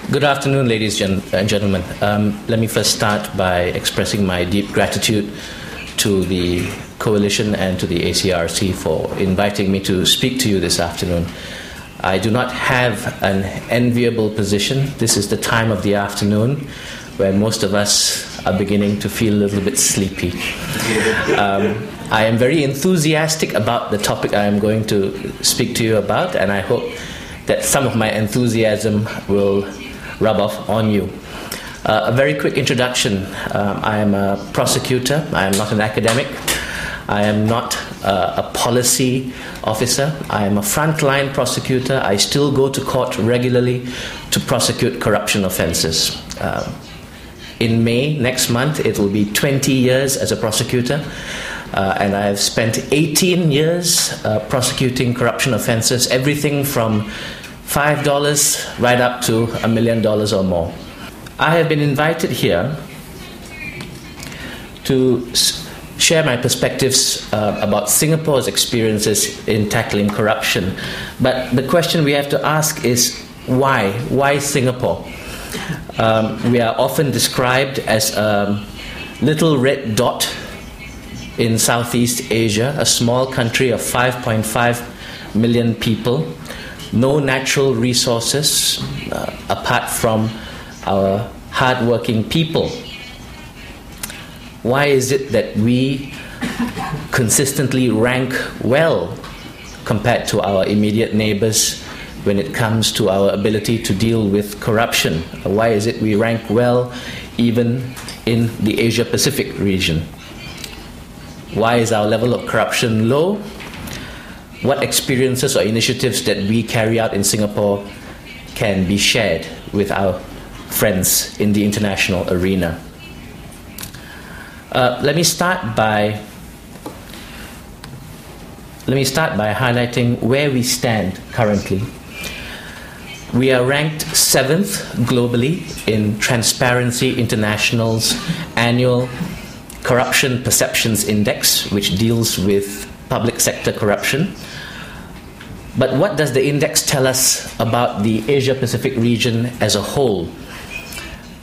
Good afternoon, ladies and gentlemen. Let me first start by expressing my deep gratitude to the Coalition and to the ACRC for inviting me to speak to you this afternoon. I do not have an enviable position. This is the time of the afternoon when most of us are beginning to feel a little bit sleepy. I am very enthusiastic about the topic I am going to speak to you about, and I hope that some of my enthusiasm will rub off on you. A very quick introduction. I am a prosecutor. I am not an academic. I am not a policy officer. I am a frontline prosecutor. I still go to court regularly to prosecute corruption offenses. In May next month, it will be 20 years as a prosecutor, and I have spent 18 years prosecuting corruption offenses, everything from $5 right up to $1 million or more. I have been invited here to share my perspectives about Singapore's experiences in tackling corruption. But the question we have to ask is why? Why Singapore? We are often described as a little red dot in Southeast Asia, a small country of 5.5 million people. No natural resources apart from our hard-working people. Why is it that we consistently rank well compared to our immediate neighbors when it comes to our ability to deal with corruption? Why is it we rank well even in the Asia-Pacific region? Why is our level of corruption low? What experiences or initiatives that we carry out in Singapore can be shared with our friends in the international arena? Let me start by highlighting where we stand currently. We are ranked 7th globally in Transparency International's annual Corruption Perceptions Index, which deals with public sector corruption. But what does the index tell us about the Asia-Pacific region as a whole?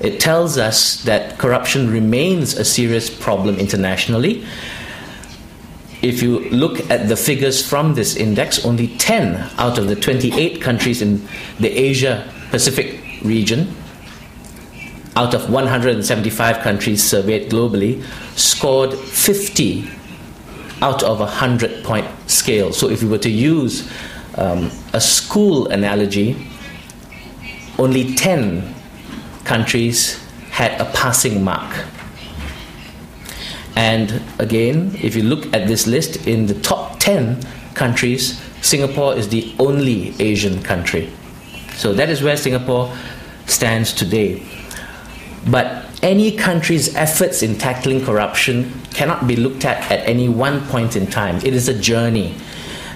It tells us that corruption remains a serious problem internationally. If you look at the figures from this index, only 10 out of the 28 countries in the Asia-Pacific region, out of 175 countries surveyed globally, scored 50 out of a 100-point scale. So if we were to use a school analogy, only 10 countries had a passing mark. And again, if you look at this list, in the top 10 countries, Singapore is the only Asian country. So that is where Singapore stands today. But any country's efforts in tackling corruption cannot be looked at any one point in time. It is a journey.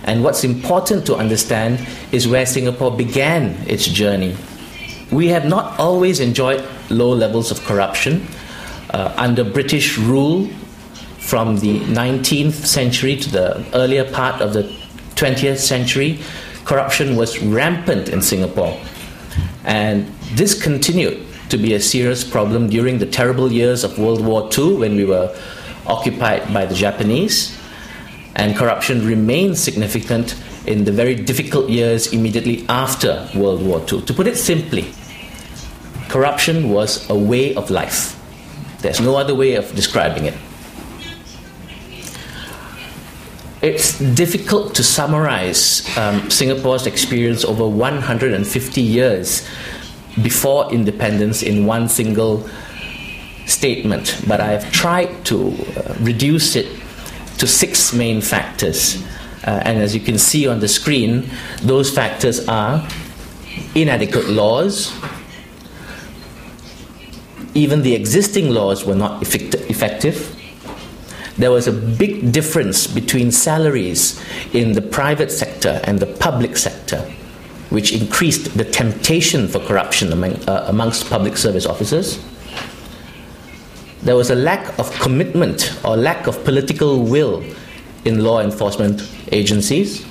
And what's important to understand is where Singapore began its journey. We have not always enjoyed low levels of corruption. Under British rule from the 19th century to the earlier part of the 20th century, corruption was rampant in Singapore. And this continued to be a serious problem during the terrible years of World War II when we were occupied by the Japanese. And corruption remained significant in the very difficult years immediately after World War II. To put it simply, corruption was a way of life. There's no other way of describing it. It's difficult to summarize Singapore's experience over 150 years before independence in one single statement, but I've tried to reduce it to 6 main factors. And as you can see on the screen, those factors are inadequate laws. Even the existing laws were not effective. There was a big difference between salaries in the private sector and the public sector, which increased the temptation for corruption amongst public service officers. There was a lack of commitment or lack of political will in law enforcement agencies.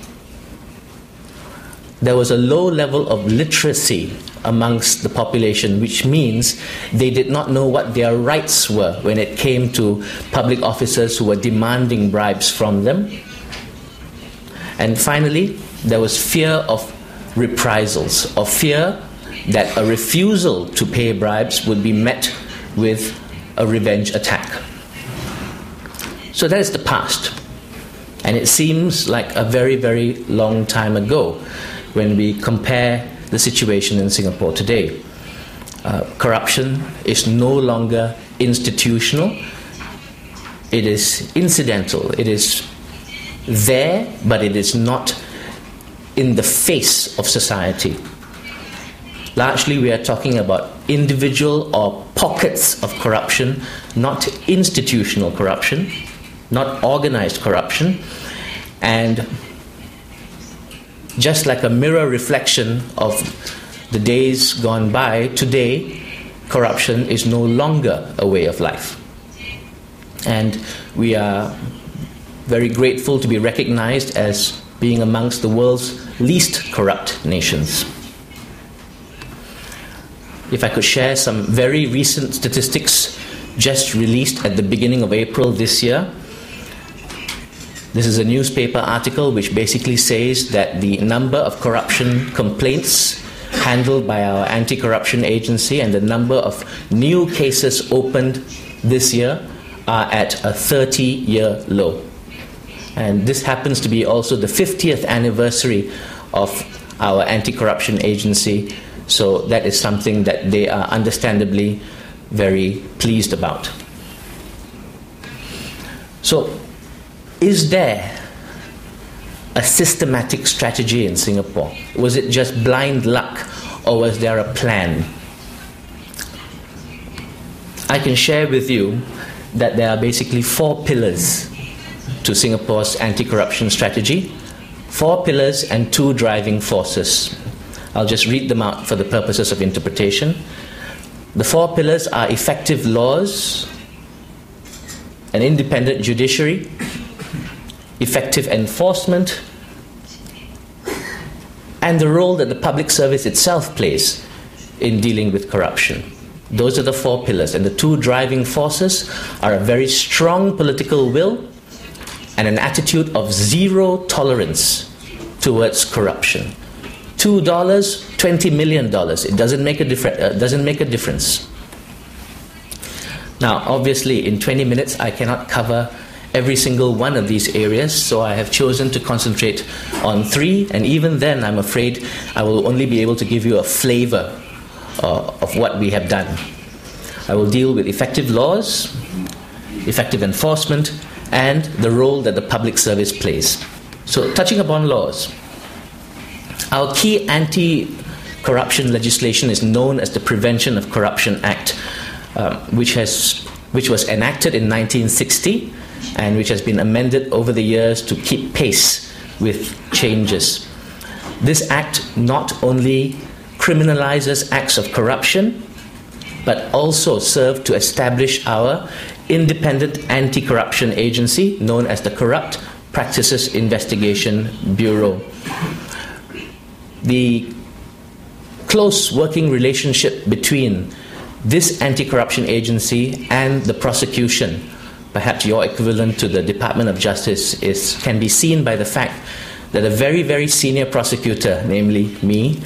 there was a low level of literacy amongst the population, which means they did not know what their rights were when it came to public officers who were demanding bribes from them. And finally, there was fear of reprisals, or fear that a refusal to pay bribes would be met with a revenge attack. So that is the past. And it seems like a very, very long time ago when we compare the situation in Singapore today. Corruption is no longer institutional. It is incidental. It is there, but it is not in the face of society. Largely, we are talking about individual or pockets of corruption, not institutional corruption, not organized corruption. And just like a mirror reflection of the days gone by, today, corruption is no longer a way of life. And we are very grateful to be recognized as being amongst the world's least corrupt nations. If I could share some very recent statistics just released at the beginning of April this year. This is a newspaper article which basically says that the number of corruption complaints handled by our anti-corruption agency and the number of new cases opened this year are at a 30-year low. And this happens to be also the 50th anniversary of our anti-corruption agency, so that is something that they are understandably very pleased about. So, is there a systematic strategy in Singapore? Was it just blind luck, or was there a plan? I can share with you that there are basically 4 pillars to Singapore's anti-corruption strategy. 4 pillars and 2 driving forces. I'll just read them out for the purposes of interpretation. The 4 pillars are effective laws, an independent judiciary, effective enforcement, and the role that the public service itself plays in dealing with corruption. Those are the 4 pillars, and the 2 driving forces are a very strong political will and an attitude of zero tolerance towards corruption. $2, $20 million. It doesn't make a difference. Now, obviously, in 20 minutes, I cannot cover every single one of these areas, so I have chosen to concentrate on 3, and even then, I'm afraid I will only be able to give you a flavor of what we have done. I will deal with effective laws, effective enforcement, and the role that the public service plays. So, touching upon laws, our key anti-corruption legislation is known as the Prevention of Corruption Act, which was enacted in 1960 and which has been amended over the years to keep pace with changes. This act not only criminalizes acts of corruption, but also served to establish our independent anti-corruption agency known as the Corrupt Practices Investigation Bureau. The close working relationship between this anti-corruption agency and the prosecution, perhaps your equivalent to the Department of Justice, can be seen by the fact that a very, very senior prosecutor, namely me,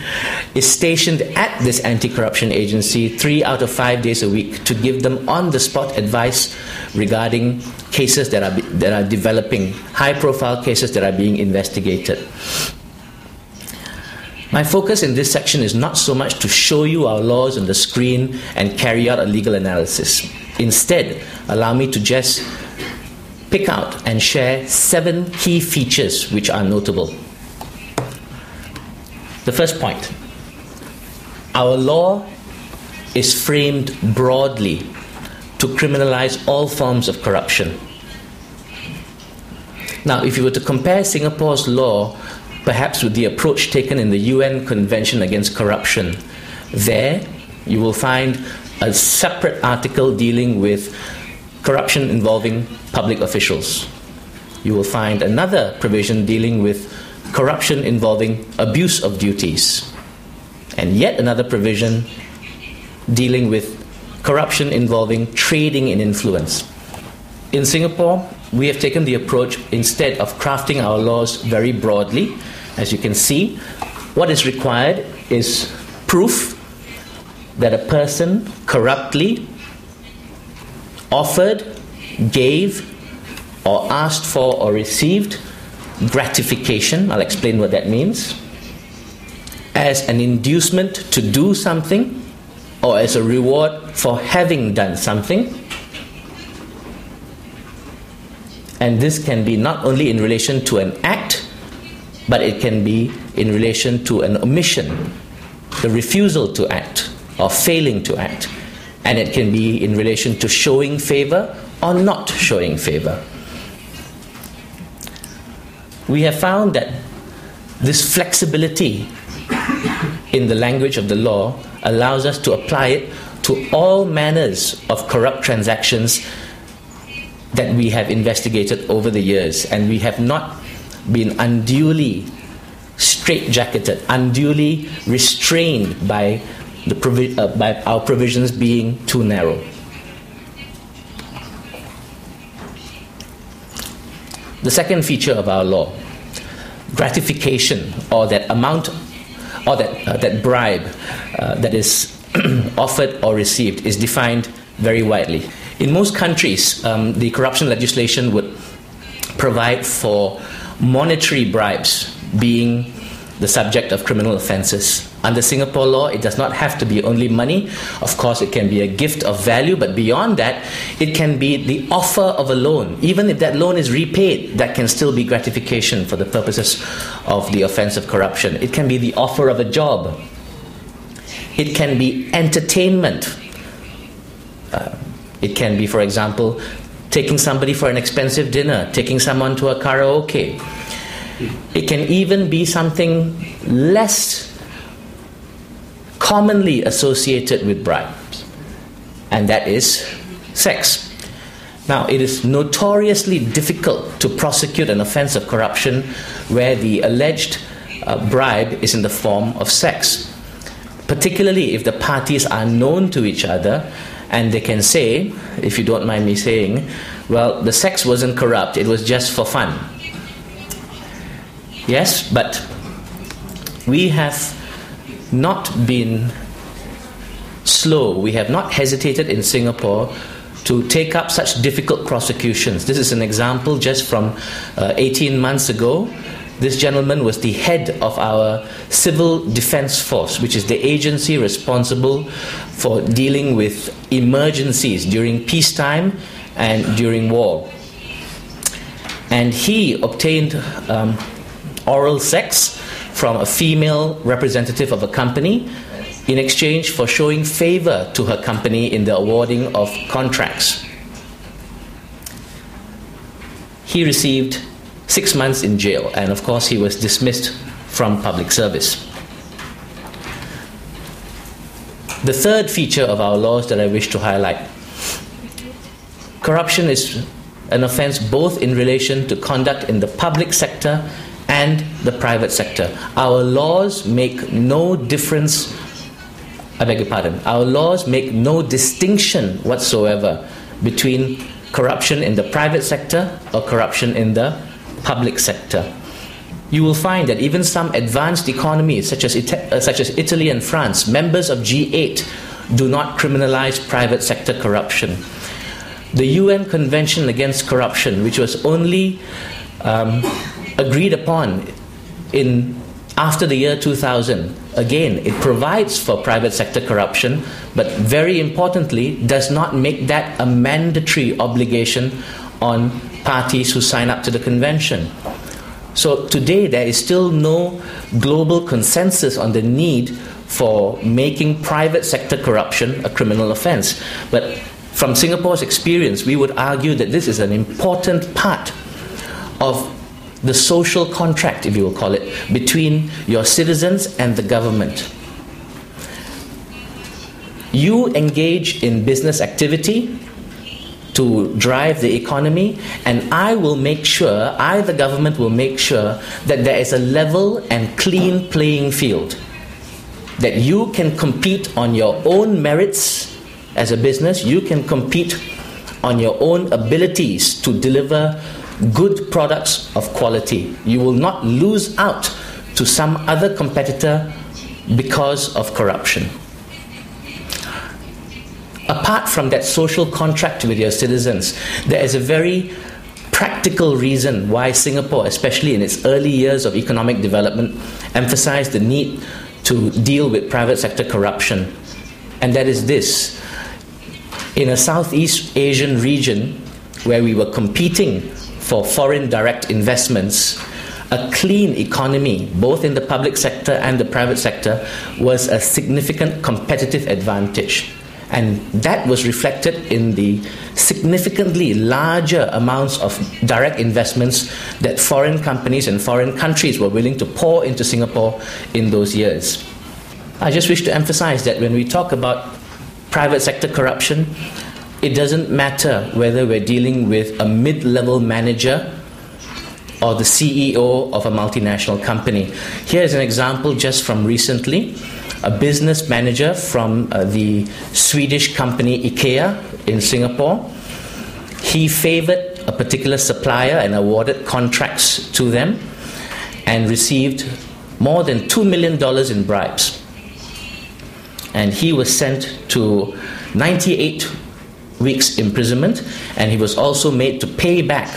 is stationed at this anti-corruption agency 3 out of 5 days a week to give them on-the-spot advice regarding cases that are developing, high-profile cases that are being investigated. My focus in this section is not so much to show you our laws on the screen and carry out a legal analysis. Instead, allow me to just pick out and share 7 key features which are notable. The first point, our law is framed broadly to criminalize all forms of corruption. Now, if you were to compare Singapore's law perhaps with the approach taken in the UN Convention Against Corruption, there you will find a separate article dealing with corruption involving public officials. You will find another provision dealing with corruption involving abuse of duties, and yet another provision dealing with corruption involving trading in influence. In Singapore, we have taken the approach, instead of crafting our laws very broadly, as you can see, what is required is proof that a person corruptly offered, gave, or asked for or received gratification, I'll explain what that means, as an inducement to do something, or as a reward for having done something. And this can be not only in relation to an act, but it can be in relation to an omission, the refusal to act or failing to act. And it can be in relation to showing favor or not showing favor. We have found that this flexibility in the language of the law allows us to apply it to all manners of corrupt transactions that we have investigated over the years, and we have not been unduly straitjacketed, unduly restrained by by our provisions being too narrow. The second feature of our law, gratification, or that amount, or that bribe that is offered or received, is defined very widely. In most countries, the corruption legislation would provide for monetary bribes being the subject of criminal offences. Under Singapore law, it does not have to be only money. Of course, it can be a gift of value, but beyond that, it can be the offer of a loan. Even if that loan is repaid, that can still be gratification for the purposes of the offence of corruption. It can be the offer of a job. It can be entertainment. It can be, for example, taking somebody for an expensive dinner, taking someone to a karaoke. It can even be something less commonly associated with bribes, and that is sex. Now, it is notoriously difficult to prosecute an offence of corruption where the alleged bribe is in the form of sex, particularly if the parties are known to each other and they can say, if you don't mind me saying, well, the sex wasn't corrupt, it was just for fun. Yes, but we have not been slow, we have not hesitated in Singapore to take up such difficult prosecutions. This is an example just from 18 months ago. This gentleman was the head of our Civil Defence Force, which is the agency responsible for dealing with emergencies during peacetime and during war. And he obtained oral sex from a female representative of a company in exchange for showing favor to her company in the awarding of contracts. He received 6 months in jail, and of course he was dismissed from public service. The third feature of our laws that I wish to highlight: corruption is an offence both in relation to conduct in the public sector and the private sector. Our laws make no difference, I beg your pardon, our laws make no distinction whatsoever between corruption in the private sector or corruption in the public sector. You will find that even some advanced economies such as Italy and France, members of G8, do not criminalize private sector corruption. The UN Convention Against Corruption, which was only agreed upon after the year 2000, again, it provides for private sector corruption, but very importantly, does not make that a mandatory obligation on parties who sign up to the convention. So today there is still no global consensus on the need for making private sector corruption a criminal offence. But from Singapore's experience, we would argue that this is an important part of the social contract, if you will call it, between your citizens and the government. You engage in business activity, to drive the economy, and I, the government, will make sure that there is a level and clean playing field, that you can compete on your own merits as a business, you can compete on your own abilities to deliver good products of quality. You will not lose out to some other competitor because of corruption. Apart from that social contract with your citizens, there is a very practical reason why Singapore, especially in its early years of economic development, emphasized the need to deal with private sector corruption. And that is this. In a Southeast Asian region where we were competing for foreign direct investments, a clean economy, both in the public sector and the private sector, was a significant competitive advantage. And that was reflected in the significantly larger amounts of direct investments that foreign companies and foreign countries were willing to pour into Singapore in those years. I just wish to emphasize that when we talk about private sector corruption, it doesn't matter whether we're dealing with a mid-level manager or the CEO of a multinational company. Here's an example just from recently. A business manager from the Swedish company IKEA in Singapore. He favored a particular supplier and awarded contracts to them and received more than $2 million in bribes. And he was sent to 98 weeks imprisonment, and he was also made to pay back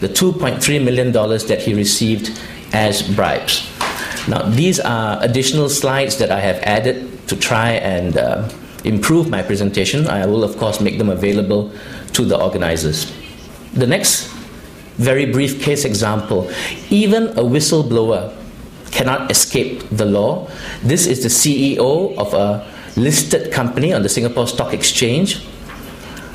the $2.3 million that he received as bribes. Now, these are additional slides that I have added to try and improve my presentation. I will, of course, make them available to the organizers. The next very brief case example, even a whistleblower cannot escape the law. This is the CEO of a listed company on the Singapore Stock Exchange,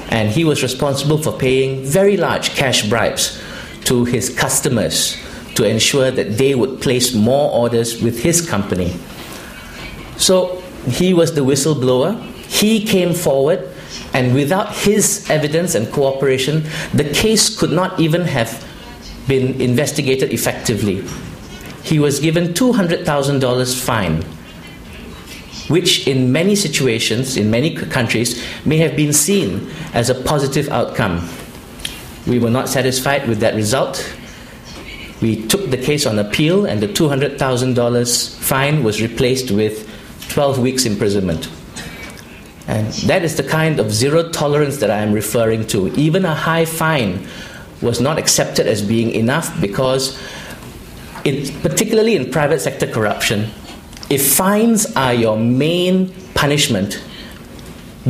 and he was responsible for paying very large cash bribes to his customers to ensure that they would place more orders with his company. So he was the whistleblower. He came forward, and without his evidence and cooperation, the case could not even have been investigated effectively. He was given $200,000 fine, which in many situations, in many countries, may have been seen as a positive outcome. We were not satisfied with that result. We took the case on appeal, and the $200,000 fine was replaced with 12 weeks imprisonment. And that is the kind of zero tolerance that I am referring to. Even a high fine was not accepted as being enough, because particularly in private sector corruption, if fines are your main punishment,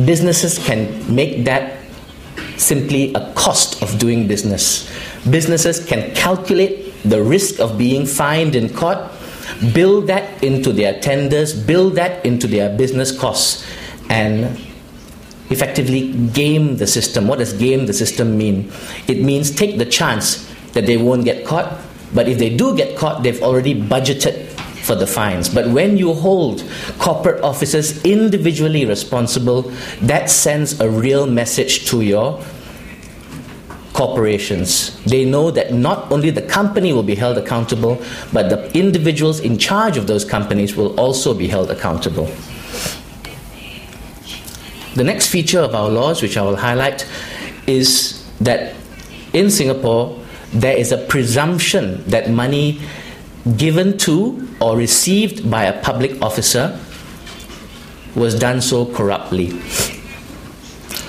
businesses can make that simply a cost of doing business. Businesses can calculate the risk of being fined in court, build that into their tenders, build that into their business costs, and effectively game the system. What does game the system mean? It means take the chance that they won't get caught, but if they do get caught, they've already budgeted for the fines. But when you hold corporate officers individually responsible, that sends a real message to your corporations. They know that not only the company will be held accountable, but the individuals in charge of those companies will also be held accountable. The next feature of our laws, which I will highlight, is that in Singapore, there is a presumption that money given to or received by a public officer was done so corruptly.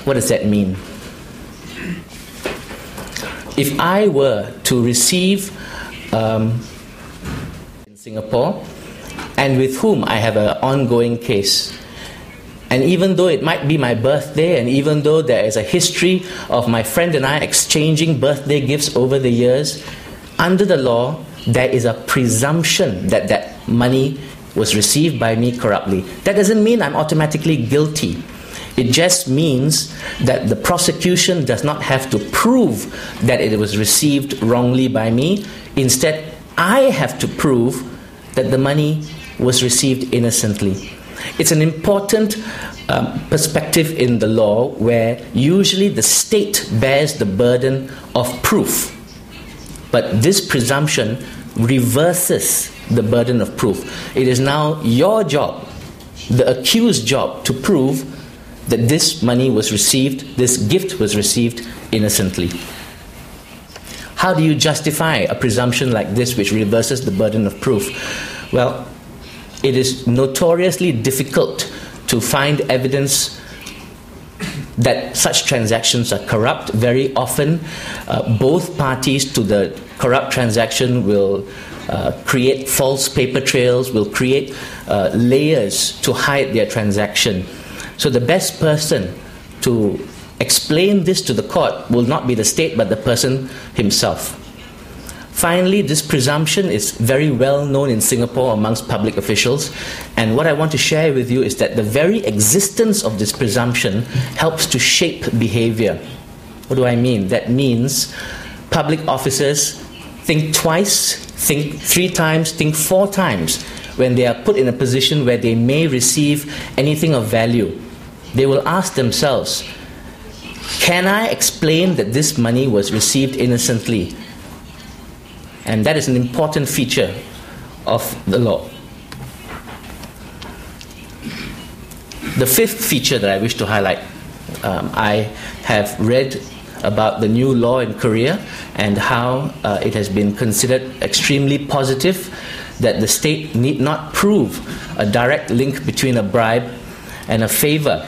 What does that mean? If I were to receive in Singapore, and with whom I have an ongoing case, and even though it might be my birthday, and even though there is a history of my friend and I exchanging birthday gifts over the years, under the law, there is a presumption that that money was received by me corruptly. That doesn't mean I'm automatically guilty. It just means that the prosecution does not have to prove that it was received wrongly by me. Instead, I have to prove that the money was received innocently. It's an important perspective in the law where usually the state bears the burden of proof. But this presumption reverses the burden of proof. It is now your job, the accused's job, to prove that this money was received, this gift was received innocently. How do you justify a presumption like this which reverses the burden of proof? Well, it is notoriously difficult to find evidence that such transactions are corrupt. Very often, both parties to the corrupt transaction will create false paper trails, will create layers to hide their transaction. So the best person to explain this to the court will not be the state but the person himself. Finally, this presumption is very well known in Singapore amongst public officials, and what I want to share with you is that the very existence of this presumption helps to shape behavior. What do I mean? That means public officers think twice, think 3 times, think 4 times when they are put in a position where they may receive anything of value. They will ask themselves, can I explain that this money was received innocently? And that is an important feature of the law. The 5th feature that I wish to highlight, I have read about the new law in Korea and how it has been considered extremely positive that the state need not prove a direct link between a bribe and a favor.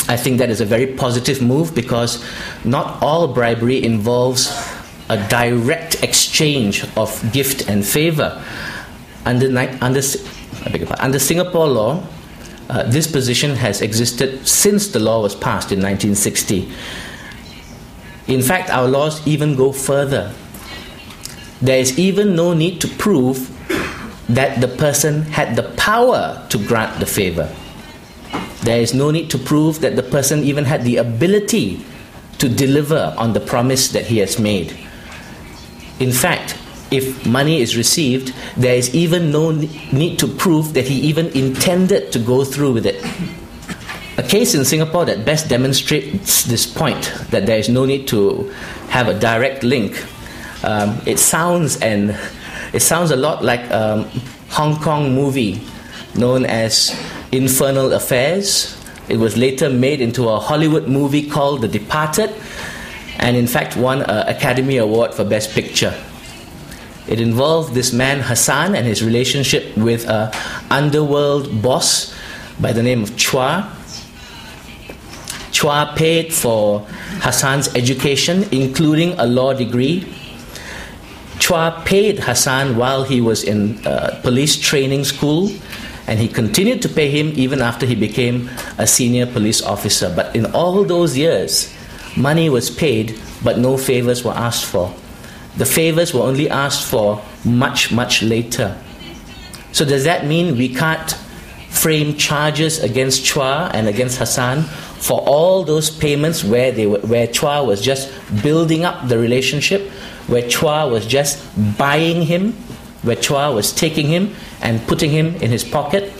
I think that is a very positive move because not all bribery involves a direct exchange of gift and favor. Under Singapore law, this position has existed since the law was passed in 1960. In fact, our laws even go further. There is even no need to prove that the person had the power to grant the favor. There is no need to prove that the person even had the ability to deliver on the promise that he has made. In fact, if money is received, there is even no need to prove that he even intended to go through with it. A case in Singapore that best demonstrates this point, that there is no need to have a direct link, it sounds a lot like a Hong Kong movie known as Infernal Affairs. It was later made into a Hollywood movie called The Departed, and in fact won an Academy Award for Best Picture. It involved this man Hassan and his relationship with an underworld boss by the name of Chua. Chua paid for Hassan's education, including a law degree. Chua paid Hassan while he was in police training school, and he continued to pay him even after he became a senior police officer. But in all those years, money was paid, but no favors were asked for. The favors were only asked for much, much later. So does that mean we can't frame charges against Chua and against Hassan for all those payments where Chua was just building up the relationship, where Chua was just buying him, where Chua was taking him and putting him in his pocket?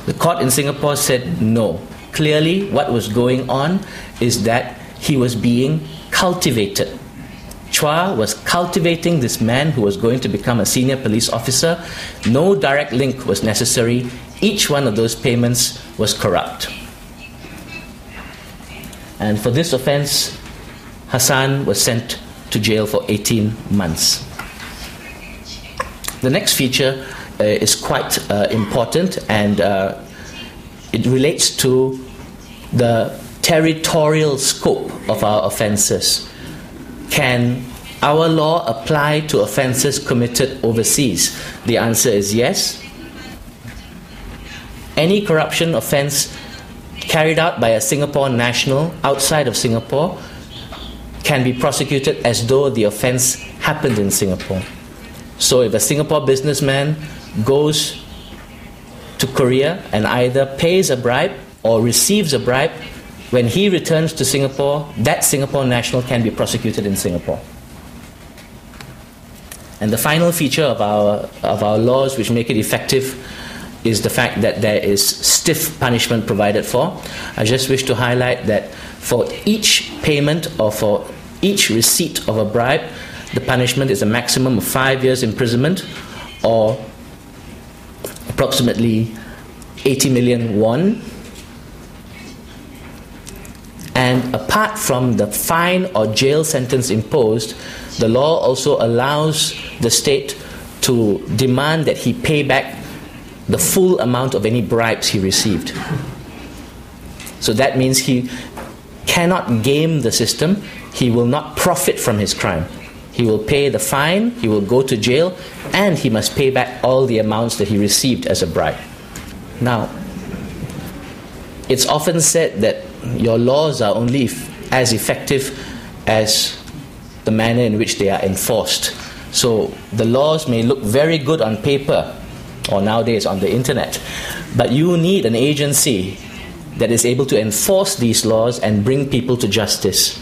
The court in Singapore said no. Clearly, what was going on is that he was being cultivated. Chua was cultivating this man who was going to become a senior police officer. No direct link was necessary. Each one of those payments was corrupt. And for this offense, Hassan was sent to jail for 18 months. The next feature is quite important, and it relates to the territorial scope of our offences. Can our law apply to offences committed overseas? The answer is yes. Any corruption offence carried out by a Singapore national outside of Singapore can be prosecuted as though the offence happened in Singapore. So if a Singapore businessman goes to Korea and either pays a bribe or receives a bribe, when he returns to Singapore, that Singapore national can be prosecuted in Singapore. And the final feature of our laws which make it effective is the fact that there is stiff punishment provided for. I just wish to highlight that for each payment or for each receipt of a bribe, the punishment is a maximum of 5 years imprisonment or approximately 80 million won. And apart from the fine or jail sentence imposed, the law also allows the state to demand that he pay back the full amount of any bribes he received. So that means he cannot game the system. He will not profit from his crime. He will pay the fine, he will go to jail, and he must pay back all the amounts that he received as a bribe. Now, it's often said that your laws are only as effective as the manner in which they are enforced. So the laws may look very good on paper or nowadays on the internet, but you need an agency that is able to enforce these laws and bring people to justice.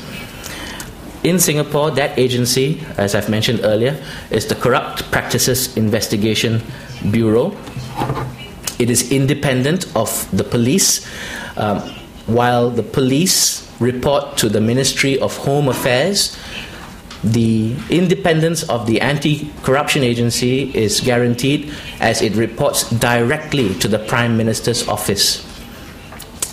In Singapore, that agency, as I've mentioned earlier, is the Corrupt Practices Investigation Bureau. It is independent of the police. While the police report to the Ministry of Home Affairs, the independence of the Anti-Corruption Agency is guaranteed as it reports directly to the Prime Minister's office.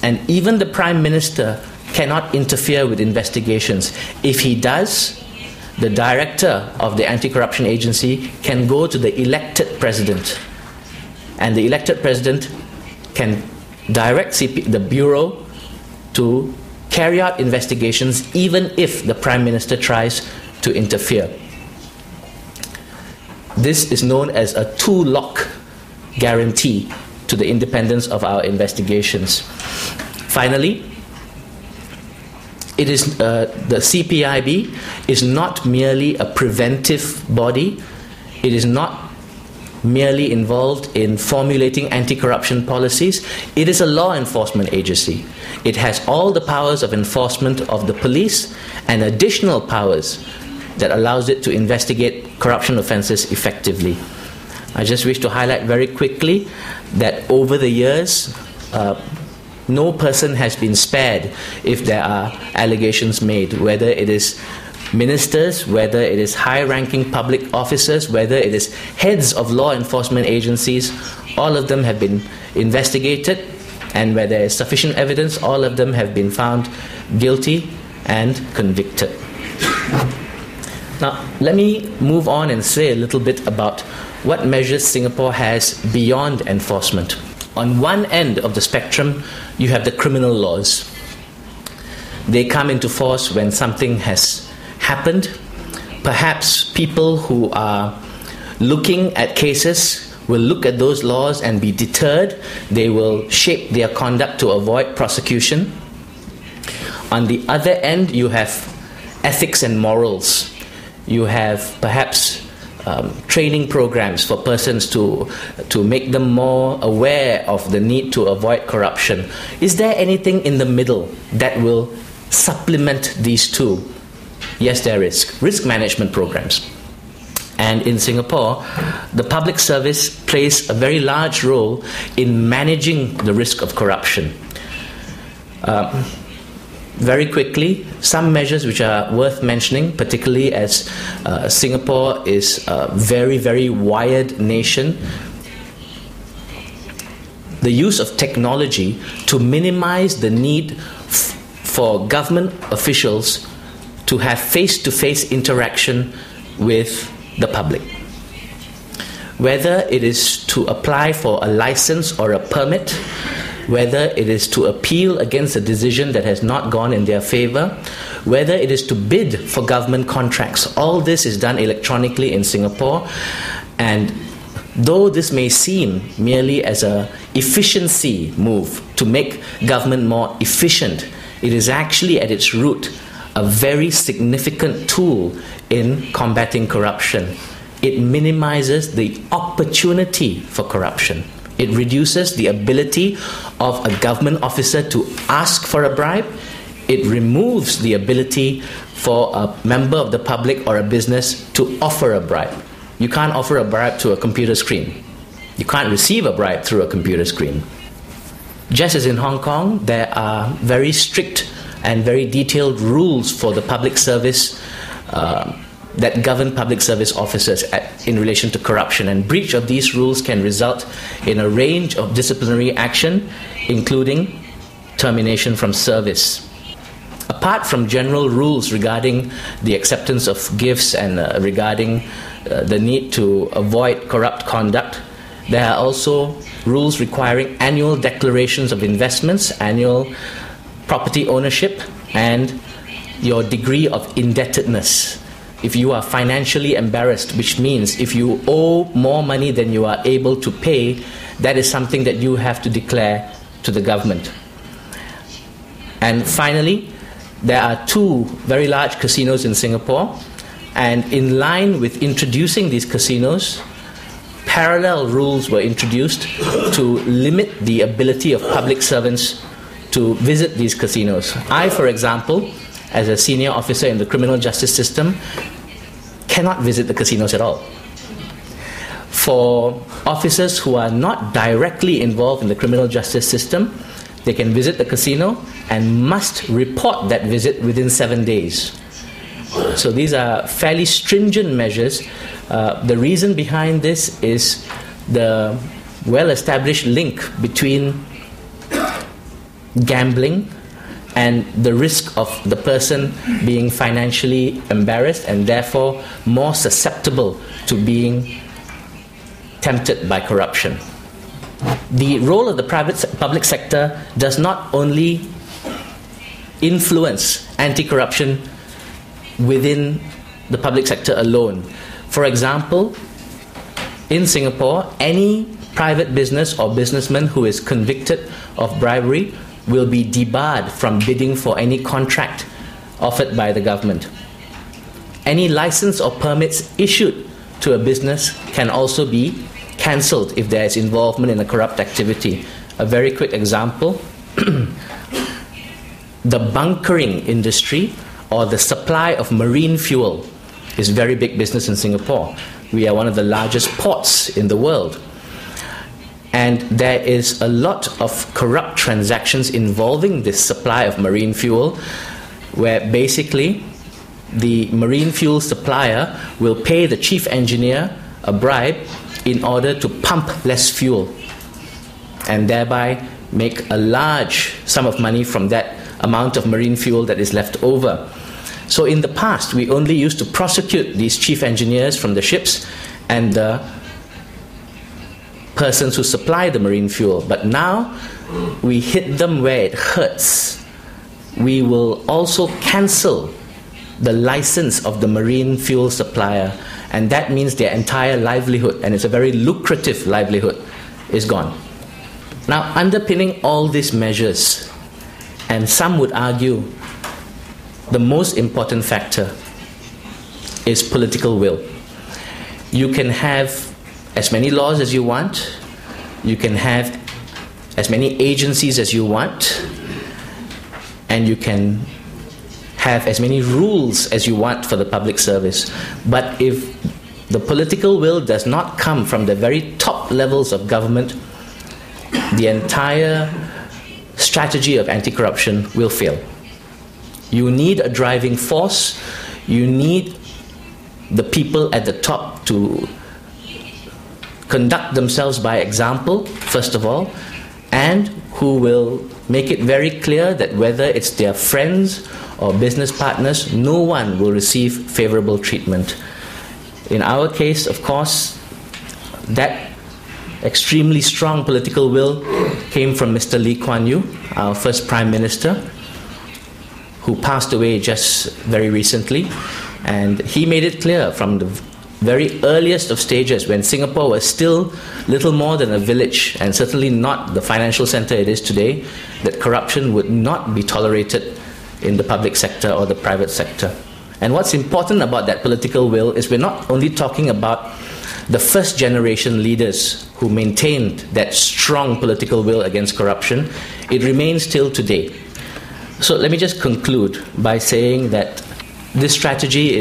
And even the Prime Minister cannot interfere with investigations. If he does, the director of the Anti-Corruption Agency can go to the elected president. And the elected president can direct the Bureau to carry out investigations even if the Prime Minister tries to interfere. This is known as a two-lock guarantee to the independence of our investigations. Finally, it is the CPIB is not merely a preventive body. It is not merely involved in formulating anti-corruption policies. It is a law enforcement agency. It has all the powers of enforcement of the police and additional powers that allows it to investigate corruption offences effectively. I just wish to highlight very quickly that over the years, no person has been spared if there are allegations made, whether it is ministers, whether it is high-ranking public officers, whether it is heads of law enforcement agencies. All of them have been investigated, and where there is sufficient evidence, all of them have been found guilty and convicted. Now, let me move on and say a little bit about what measures Singapore has beyond enforcement. On one end of the spectrum, you have the criminal laws. They come into force when something has happened. Perhaps people who are looking at cases will look at those laws and be deterred. They will shape their conduct to avoid prosecution. On the other end, you have ethics and morals. You have perhaps training programs for persons to make them more aware of the need to avoid corruption. Is there anything in the middle that will supplement these two? Yes, there is. Risk management programs. And in Singapore, the public service plays a very large role in managing the risk of corruption. Very quickly, some measures which are worth mentioning, particularly as Singapore is a very, very wired nation. The use of technology to minimize the need for government officials to have face-to-face interaction with the public. Whether it is to apply for a license or a permit, whether it is to appeal against a decision that has not gone in their favor, whether it is to bid for government contracts, all this is done electronically in Singapore. And though this may seem merely as an efficiency move to make government more efficient, it is actually at its root a very significant tool in combating corruption. It minimizes the opportunity for corruption. It reduces the ability of a government officer to ask for a bribe. It removes the ability for a member of the public or a business to offer a bribe. You can't offer a bribe to a computer screen. You can't receive a bribe through a computer screen. Just as in Hong Kong, there are very strict and very detailed rules for the public service that govern public service officers in relation to corruption, and breach of these rules can result in a range of disciplinary action, including termination from service. Apart from general rules regarding the acceptance of gifts and regarding the need to avoid corrupt conduct, there are also rules requiring annual declarations of investments, annual property ownership, and your degree of indebtedness. If you are financially embarrassed, which means if you owe more money than you are able to pay, that is something that you have to declare to the government. And finally, there are 2 very large casinos in Singapore, and in line with introducing these casinos, parallel rules were introduced to limit the ability of public servants to visit these casinos. I, for example, as a senior officer in the criminal justice system, cannot visit the casinos at all. For officers who are not directly involved in the criminal justice system, they can visit the casino and must report that visit within 7 days. So these are fairly stringent measures. The reason behind this is the well-established link between gambling and the risk of the person being financially embarrassed and therefore more susceptible to being tempted by corruption. The role of the public sector does not only influence anti-corruption within the public sector alone. For example, in Singapore, any private business or businessman who is convicted of bribery will be debarred from bidding for any contract offered by the government. Any license or permits issued to a business can also be cancelled if there is involvement in a corrupt activity. A very quick example, the bunkering industry or the supply of marine fuel is very big business in Singapore. We are one of the largest ports in the world. And there is a lot of corrupt transactions involving this supply of marine fuel, where basically the marine fuel supplier will pay the chief engineer a bribe in order to pump less fuel and thereby make a large sum of money from that amount of marine fuel that is left over. So in the past, we only used to prosecute these chief engineers from the ships and the persons who supply the marine fuel. But now, we hit them where it hurts. We will also cancel the license of the marine fuel supplier, and that means their entire livelihood, and it's a very lucrative livelihood, is gone. Now, underpinning all these measures, and some would argue the most important factor is political will. You can have as many laws as you want, you can have as many agencies as you want, and you can have as many rules as you want for the public service. But if the political will does not come from the very top levels of government, the entire strategy of anti-corruption will fail. You need a driving force. You need the people at the top to conduct themselves by example, first of all, and who will make it very clear that whether it's their friends or business partners, no one will receive favorable treatment. In our case, of course, that extremely strong political will came from Mr. Lee Kuan Yew, our first Prime Minister, who passed away just very recently. And he made it clear from the very earliest of stages, when Singapore was still little more than a village and certainly not the financial center it is today, that corruption would not be tolerated in the public sector or the private sector. And what's important about that political will is we're not only talking about the first generation leaders who maintained that strong political will against corruption. It remains till today. So let me just conclude by saying that this strategy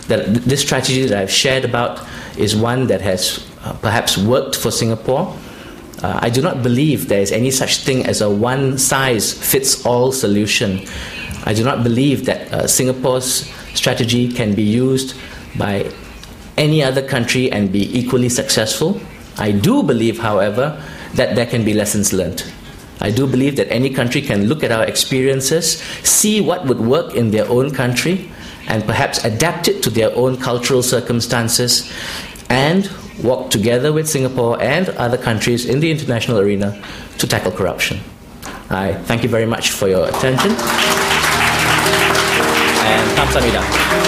that I've shared about is one that has perhaps worked for Singapore. I do not believe there is any such thing as a one-size-fits-all solution. I do not believe that Singapore's strategy can be used by any other country and be equally successful. I do believe, however, that there can be lessons learned. I do believe that any country can look at our experiences, see what would work in their own country, and perhaps adapt it to their own cultural circumstances, and work together with Singapore and other countries in the international arena to tackle corruption. I thank you very much for your attention. And kamsahamnida.